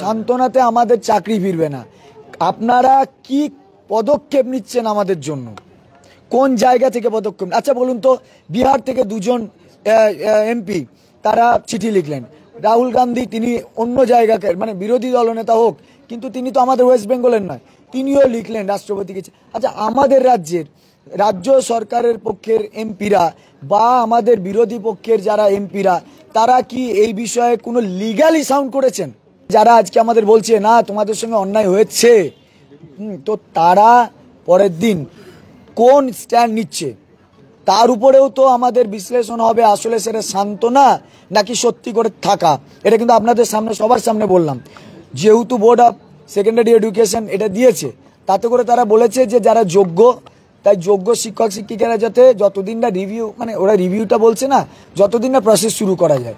সান্ত্বনাতে আমাদের চাকরি ফিরবে না। আপনারা কি পদক্ষেপ নিচ্ছেন আমাদের জন্য, কোন জায়গা থেকে পদক্ষেপ? আচ্ছা বলুন তো, বিহার থেকে দুজন এমপি তারা চিঠি লিখলেন, রাহুল গান্ধী তিনি অন্য জায়গাকে মানে বিরোধী দলনেতা হোক, কিন্তু তিনি তো আমাদের ওয়েস্ট বেঙ্গলের নয়, তিনিও লিখলেন রাষ্ট্রপতিকে। আচ্ছা আমাদের রাজ্যের রাজ্য সরকারের পক্ষের এমপিরা বা আমাদের বিরোধী পক্ষের যারা এমপিরা তারা কি এই বিষয়ে কোনো লিগালি সাউন্ড করেছেন? যারা আজকে আমাদের বলছে না তোমাদের সঙ্গে অন্যায় হয়েছে, তো তারা পরের দিন কোন স্ট্যান্ড নিচ্ছে তার উপরেও তো আমাদের বিশ্লেষণ হবে, আসলে সেটা সান্ত্বনা নাকি সত্যি করে থাকা। এটা কিন্তু আপনাদের সামনে সবার সামনে বললাম। যেহেতু বোর্ড অফ সেকেন্ডারি এডুকেশন এটা দিয়েছে, তাতে করে তারা বলেছে যে যারা যোগ্য, তাই যোগ্য শিক্ষক শিক্ষিকারা যাতে যতদিন না রিভিউ, মানে ওরা রিভিউটা বলছে না, যতদিন না প্রসেস শুরু করা যায়।